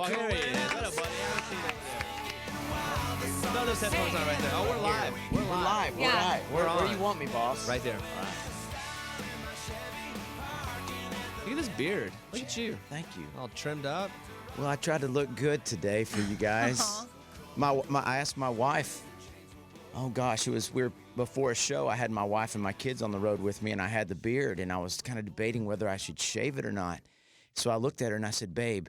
Well, here he is. What up, buddy? I see that there. No, those headphones are right there. Oh, we're live. We're live. We're live. We're Where on. you want me, boss? Right there. All right. Look at this beard. Look at you. Thank you. All trimmed up. Well, I tried to look good today for you guys. I asked my wife. Oh gosh, we were before a show. I had my wife and my kids on the road with me, and I had the beard, and I was kind of debating whether I should shave it or not. So I looked at her and I said, "Babe,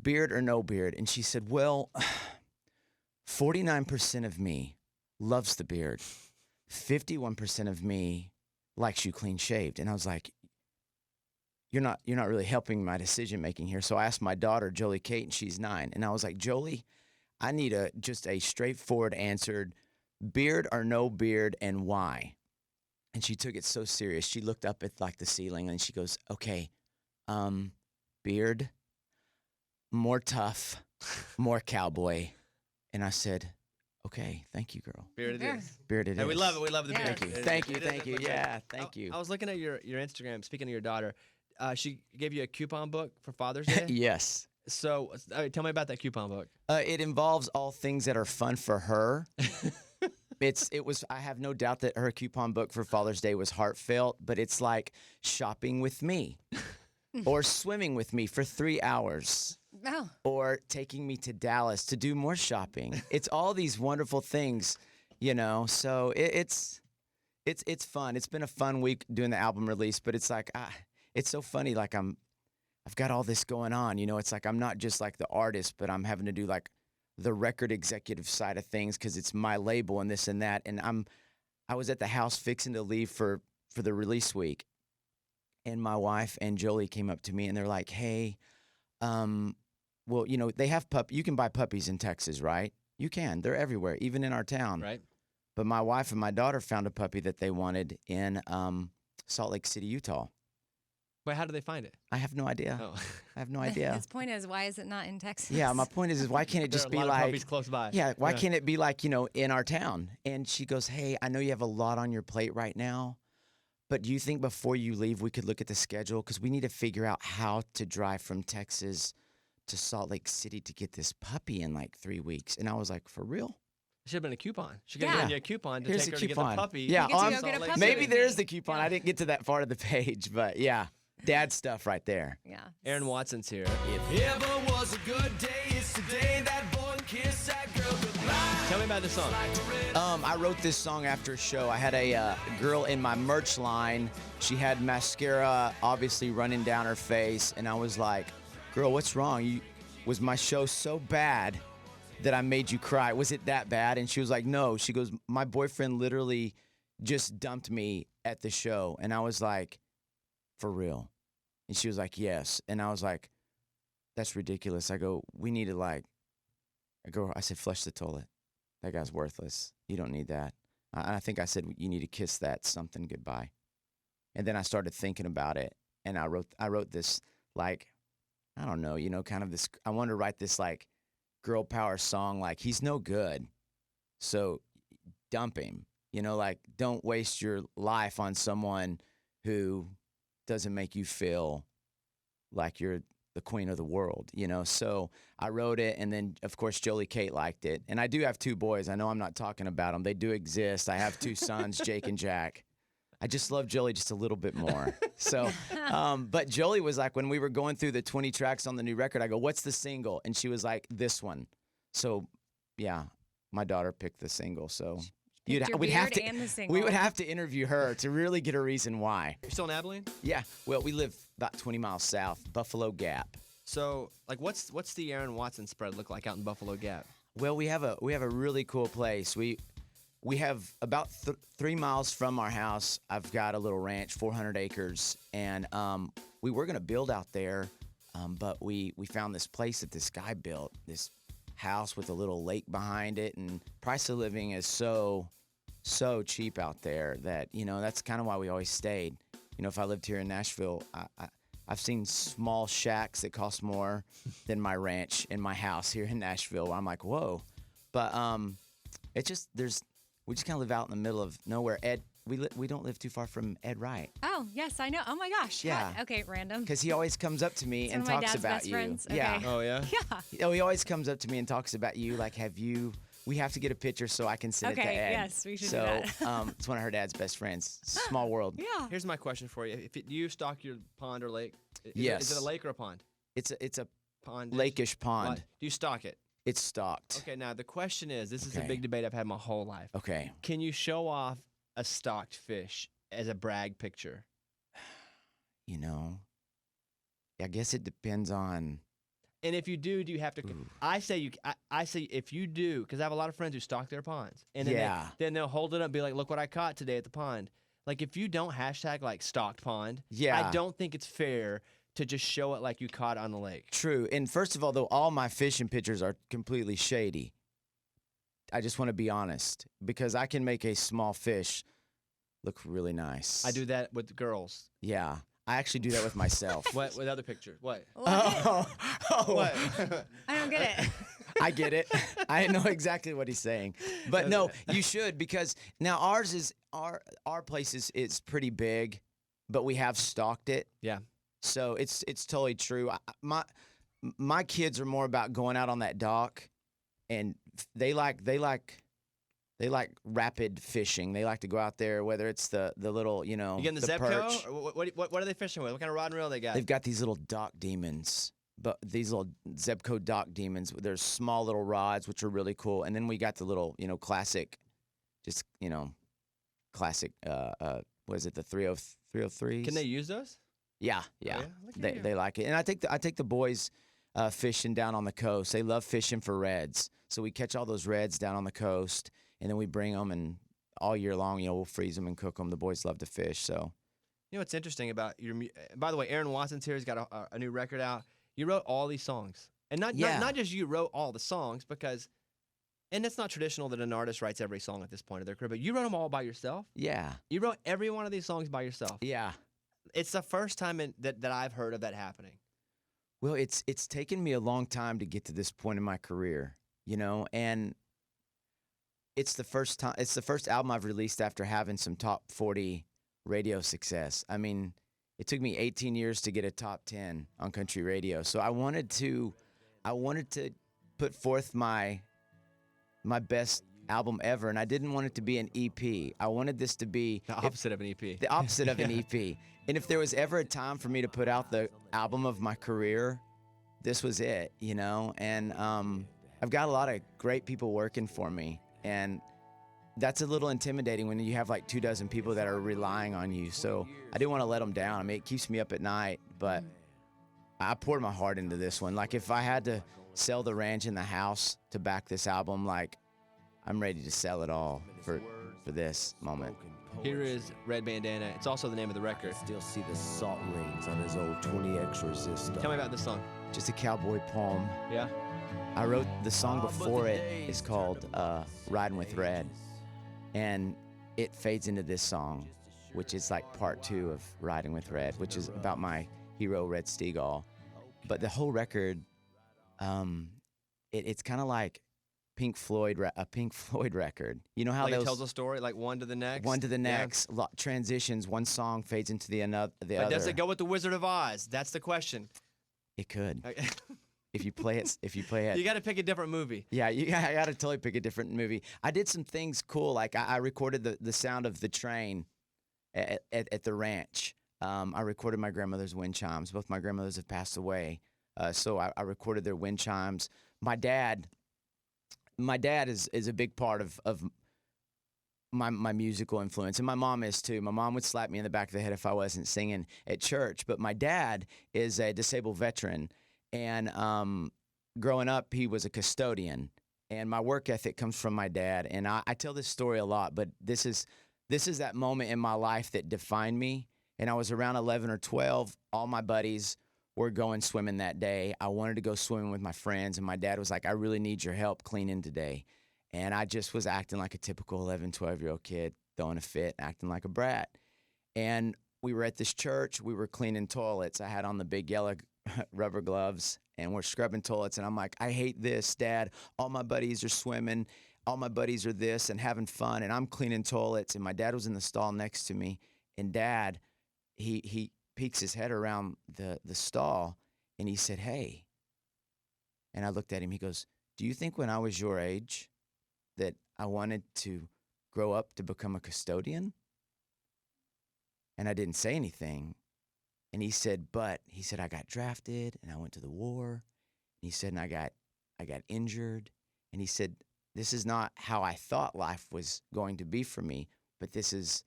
beard or no beard?" And she said, "Well, 49% of me loves the beard. 51% of me likes you clean shaved." And I was like, You're not really helping my decision making here. So I asked my daughter, Jolie Kate, and she's 9. And I was like, "Jolie, I need just a straightforward answer. Beard or no beard, and why?" And she took it so serious. She looked up at like the ceiling and she goes, "Okay, beard, more tough, more cowboy." And I said, "Okay, thank you, girl." Beard it is. Beard it is. Hey, we love it. We love the beard. Thank you. Yeah, thank you. I was looking at your Instagram. Speaking of your daughter, she gave you a coupon book for Father's Day. Yes. So tell me about that coupon book. It involves all things that are fun for her. I have no doubt that her coupon book for Father's Day was heartfelt, but it's like shopping with me or swimming with me for 3 hours. Oh. Or taking me to Dallas to do more shopping. It's all these wonderful things, so it's fun. It's been a fun week doing the album release, but it's like, it's so funny. Like I've got all this going on, it's like, I'm not just like the artist, but I'm having to do like the record executive side of things, 'cause it's my label and this and that. And I was at the house fixing to leave for the release week. And my wife and Jolie came up to me and they're like, "Hey, well, they have you can buy puppies in Texas, right? You can. They're everywhere, even in our town." Right. But my wife and my daughter found a puppy that they wanted in Salt Lake City, Utah. But how do they find it? I have no idea. Oh. I have no idea. His point is, why is it not in Texas? Yeah, my point is why can't it just There are be a lot like of puppies close by? Yeah, why can't it be like, in our town? And she goes, "Hey, I know you have a lot on your plate right now, but do you think before you leave we could look at the schedule, because we need to figure out how to drive from Texas to Salt Lake City to get this puppy in like 3 weeks." And I was like, "For real?" It should have been a coupon. She could have Yeah. given you a coupon to Here's take the her to get coupon. the puppy. Yeah, You get to on go get a Salt Lake puppy. City. maybe there's the coupon. I didn't get to that part of the page, but yeah, dad stuff right there. Yeah. Aaron Watson's here. If ever was a good day, it's today that boy kissed that girl goodbye. Tell me about this song. I wrote this song after a show. I had a girl in my merch line. She had mascara obviously running down her face, and I was like, "Girl, what's wrong? Was my show so bad that I made you cry? Was it that bad?" And she was like, "No." She goes, "My boyfriend literally just dumped me at the show." And I was like, "For real?" And she was like, "Yes." And I was like, "That's ridiculous." I go, "We need to I said, "Flush the toilet. That guy's worthless. You don't need that." I think I said, "You need to kiss that something goodbye." And then I started thinking about it, and I wrote this, like, I don't know, kind of this, I wanted to write this like girl power song, like, he's no good, so dump him. Like, don't waste your life on someone who doesn't make you feel like you're the queen of the world, So I wrote it, and then, of course, Jolie Kate liked it. And I do have 2 boys. I know I'm not talking about them. They do exist. I have 2 sons, Jake and Jack. I just love Jolie just a little bit more. So, but Jolie was like, when we were going through the 20 tracks on the new record, I go, "What's the single?" And she was like, "This one." So, yeah, my daughter picked the single. So Picked your beard and the single. we would have to interview her to really get a reason why. You're still in Abilene? Yeah, well, we live about 20 miles south, Buffalo Gap. So, like, what's the Aaron Watson spread look like out in Buffalo Gap? Well, we have a really cool place. We have about 3 miles from our house. I've got a little ranch, 400 acres, and we were gonna build out there, but we found this place that this guy built, this house with a little lake behind it, and price of living is so cheap out there that that's kind of why we always stayed. If I lived here in Nashville, I've seen small shacks that cost more than my ranch and my house here in Nashville, where I'm like, whoa. But it's just we just kind of live out in the middle of nowhere. we don't live too far from Ed Wright. Oh, yes, I know. Oh my gosh. Yeah. Okay, random. Because he always comes up to me It's and one of my talks dad's about best you. friends. Yeah. Okay. Oh yeah. Yeah. Oh, he always comes up to me and talks about you. Like, we have to get a picture so I can send it to Okay, Ed. yes, we should do so, that. it's one of her dad's best friends. Small world. Yeah. Here's my question for you: do you stock your pond or lake? Yes. Is it a lake or a pond? It's a Pond. lakeish pond. Do you stock it? It's stocked. Okay. Now the question is: this is a Okay. big debate I've had my whole life. Okay. Can you show off a stocked fish as a brag picture? You know, I guess it depends on. And if you do you have to? Ooh. I say I say if you do, because I have a lot of friends who stock their ponds, and then Yeah. then they'll hold it up and be like, "Look what I caught today at the pond." Like if you don't hashtag like stocked pond, Yeah. I don't think it's fair to just show it like you caught it on the lake. True. And first of all, though, all my fishing pictures are completely shady. I just want to be honest because I can make a small fish look really nice. I do that with girls. Yeah. I actually do that with myself. What with other pictures? What? What? What? I don't get it. I get it. I know exactly what he's saying. But no, you should because now ours is our place is pretty big, but we have stocked it. Yeah. So it's totally true. My kids are more about going out on that dock, and they like rapid fishing. They like to go out there, whether it's the little You getting the perch. Zebco? Or what are they fishing with? What kind of rod and reel they got? They've got these little dock demons, but these little Zebco dock demons. There's small little rods, which are really cool, and then we got the little classic, just classic. What is it? The 303s. Can they use those? Yeah. yeah? Look at you. They like it, and I take the boys fishing down on the coast. They love fishing for reds, so we catch all those reds down on the coast, and then we bring them, and all year long, we'll freeze them and cook them. The boys love to fish, so. You know what's interesting about by the way, Aaron Watson's here. He's got a new record out. You wrote all these songs, and not just you wrote all the songs because, and it's not traditional that an artist writes every song at this point of their career, but you wrote them all by yourself. Yeah. You wrote every one of these songs by yourself. Yeah. It's the first time that I've heard of that happening. Well, it's taken me a long time to get to this point in my career, and it's the first album I've released after having some top 40 radio success. I mean, it took me 18 years to get a top 10 on country radio. So I wanted to put forth my best album ever, and I didn't want it to be an EP. I wanted this to be The opposite of an EP. the opposite of an EP. And if there was ever a time for me to put out the album of my career, this was it, And I've got a lot of great people working for me, and that's a little intimidating when you have like 24 people that are relying on you. So I didn't want to let them down. I mean, it keeps me up at night, but I poured my heart into this one. Like if I had to sell the ranch and the house to back this album, like I'm ready to sell it all for this moment. Here is Red Bandana. It's also the name of the record. Still see the salt rings on his old 20X resistor. Tell me about this song. Just a cowboy poem. Yeah? I wrote the song before it is called Riding with Red, and it fades into this song, which is like part 2 of Riding with Red, which is about my hero Red Steagall. But the whole record, it's kind of like a Pink Floyd record. You know how Like it those tells a story, like one to the next? one to the Yeah. next transitions, one song fades into the other. But does it go with the Wizard of Oz? That's the question. It could if you play it. You got to pick a different movie. Yeah, I got to totally pick a different movie. I did some things cool, like I recorded the sound of the train at the ranch. I recorded my grandmother's wind chimes. Both my grandmothers have passed away, so I recorded their wind chimes. My dad is a big part of my musical influence, and my mom is too. My mom would slap me in the back of the head if I wasn't singing at church, but my dad is a disabled veteran, and growing up, he was a custodian, and my work ethic comes from my dad, and I tell this story a lot, but this is that moment in my life that defined me, and I was around 11 or 12. All my buddies were going swimming that day. I wanted to go swimming with my friends, and my dad was like, I really need your help cleaning today. And I just was acting like a typical 11, 12-year-old kid, throwing a fit, acting like a brat. And we were at this church. We were cleaning toilets. I had on the big yellow rubber gloves, and we're scrubbing toilets. And I'm like, I hate this, Dad. All my buddies are swimming. all my buddies are this and having fun, and I'm cleaning toilets, and my dad was in the stall next to me, and Dad, he peeks his head around the stall, and he said, "Hey," and I looked at him. He goes, "Do you think when I was your age that I wanted to grow up to become a custodian?" And I didn't say anything. And he said, I got drafted and I went to the war. And he said, and I got injured. And he said, this is not how I thought life was going to be for me, but this is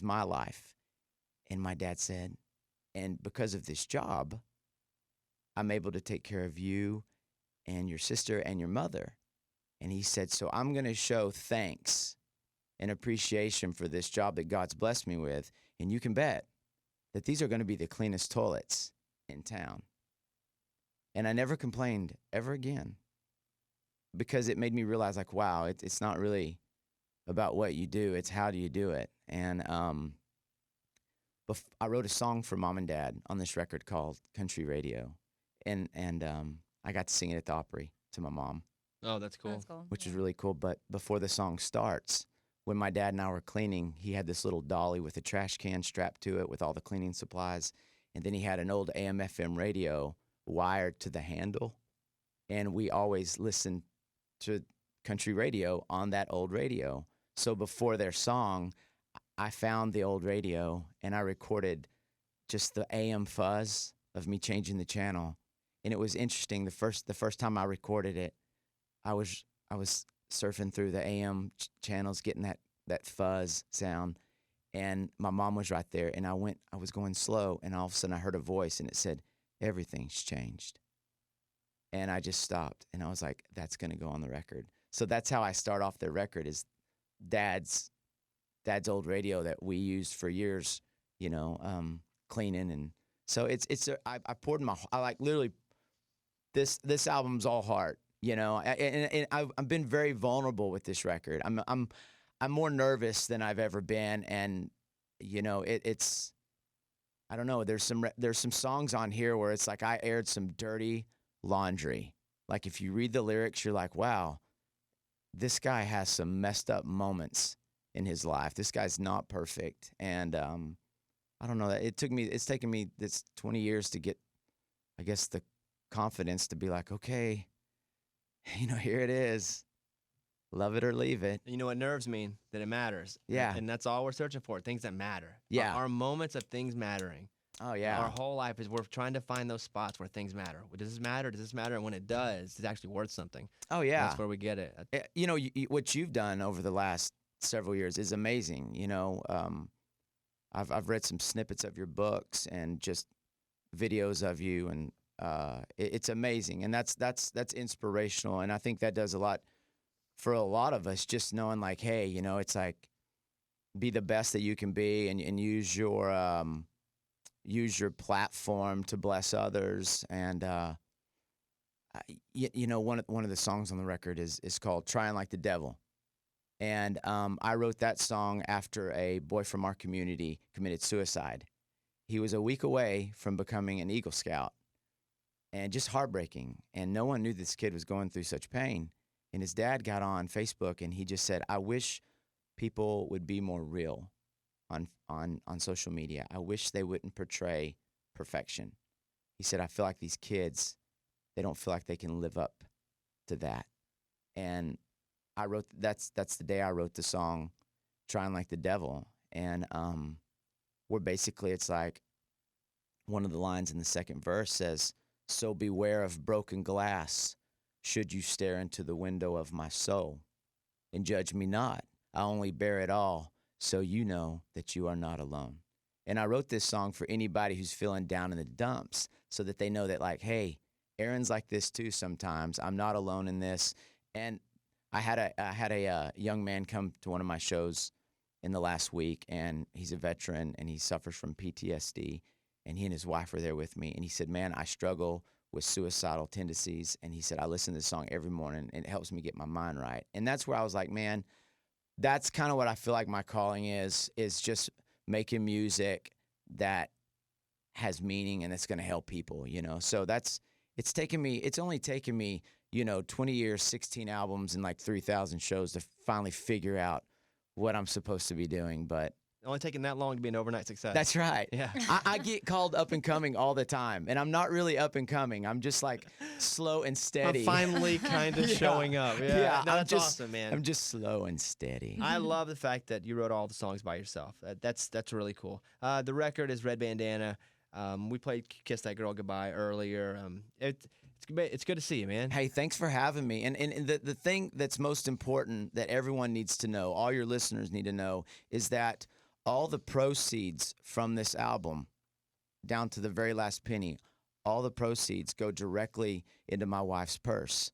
my life. And my dad said, and because of this job, I'm able to take care of you and your sister and your mother. And he said, so I'm going to show thanks and appreciation for this job that God's blessed me with. And you can bet that these are going to be the cleanest toilets in town. And I never complained ever again, because it made me realize, like, wow, it's not really about what you do. It's how do you do it. And I wrote a song for Mom and Dad on this record called Country Radio. And I got to sing it at the Opry to my mom. Oh, that's cool. That's cool. Which is really cool. But before the song starts, when my dad and I were cleaning, he had this little dolly with a trash can strapped to it with all the cleaning supplies. And then he had an old AM/FM radio wired to the handle. And we always listened to country radio on that old radio. So before their song, I found the old radio and I recorded just the AM fuzz of me changing the channel. And it was interesting. The first time I recorded it, I was surfing through the AM channels, getting that fuzz sound, and my mom was right there, and I was going slow, and all of a sudden I heard a voice, and it said, "Everything's changed." And I just stopped, and I was like, that's going to go on the record. So that's how I start off the record, is Dad's old radio that we used for years, cleaning. And so I poured I like literally, this album's all heart. And I've been very vulnerable with this record. I'm more nervous than I've ever been, and it's I don't know. There's some songs on here where it's like I aired some dirty laundry. Like if you read the lyrics, you're like, wow, this guy has some messed up moments in his life. This guy's not perfect, and I don't know. It's taken me this 20 years to get, I guess, the confidence to be like, okay. Here it is. Love it or leave it. You know what nerves mean? That it matters. Yeah. And that's all we're searching for, things that matter. Yeah. Our moments of things mattering. Oh, yeah. Our whole life is we're trying to find those spots where things matter. Does this matter? Does this matter? And when it does, it's actually worth something. Oh, yeah. That's where we get it. What you've done over the last several years is amazing. I've read some snippets of your books and just videos of you, and it's amazing, and that's inspirational, and I think that does a lot for a lot of us, just knowing like, hey, it's like, be the best that you can be, and use your platform to bless others. And one of the songs on the record is called "Trying Like the Devil," and I wrote that song after a boy from our community committed suicide. He was a week away from becoming an Eagle Scout. And just heartbreaking. And no one knew this kid was going through such pain. And his dad got on Facebook and he just said, I wish people would be more real on social media. I wish they wouldn't portray perfection. He said, I feel like these kids, they don't feel like they can live up to that. And that's the day I wrote the song, Trying Like the Devil. And where basically it's like, one of the lines in the second verse says, so beware of broken glass, should you stare into the window of my soul. And judge me not, I only bear it all, so you know that you are not alone. And I wrote this song for anybody who's feeling down in the dumps, so that they know that, like, hey, Aaron's like this too sometimes. I'm not alone in this. And I had a young man come to one of my shows in the last week, and he's a veteran, and he suffers from PTSD. And he and his wife were there with me. And he said, man, I struggle with suicidal tendencies. And he said, I listen to this song every morning, and it helps me get my mind right. And that's where I was like, man, that's kind of what I feel like my calling is just making music that has meaning and it's going to help people, So it's only taken me, 20 years, 16 albums, and like 3,000 shows to finally figure out what I'm supposed to be doing. But Only taking that long to be an overnight success. that's right. Yeah. I get called up and coming all the time, and I'm not really up and coming. I'm just like slow and steady. I'm finally kind of Yeah. showing up. Yeah, Yeah, no, I'm that's just- awesome, man. I'm just slow and steady. I love the fact that you wrote all the songs by yourself. That's really cool. The record is Red Bandana. We played "Kiss That Girl Goodbye" earlier. It's good to see you, man. Hey, thanks for having me. And the thing that's most important that everyone needs to know, all your listeners need to know, is that all the proceeds from this album, down to the very last penny, all the proceeds go directly into my wife's purse.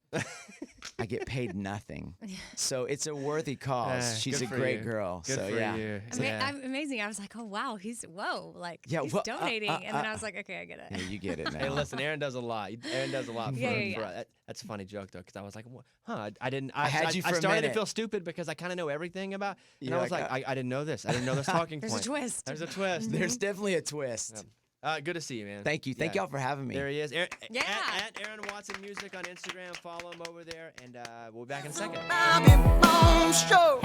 I get paid nothing. So it's a worthy cause. She's a good for great you. girl. Good so for yeah. you. I'm amazing. I was like, oh wow, he's like Yeah, he's well, donating, and then I was like, okay, I get it. Yeah, you get it now. Hey, listen, Aaron does a lot. Aaron does a lot. Yeah. That's a funny joke though, because I was like, I didn't. I had you for I a started to minute. feel stupid because I kind of know everything about. And You're I was like, like, I didn't know this. I didn't know this talking There's point. a twist. There's a twist. There's definitely a twist. Good to see you, man. Thank you. Thank Yeah. y'all for having me. There he is. Aaron, Yeah. At Aaron Watson Music on Instagram. Follow him over there, and we'll be back in a second. Bobby Bones Show.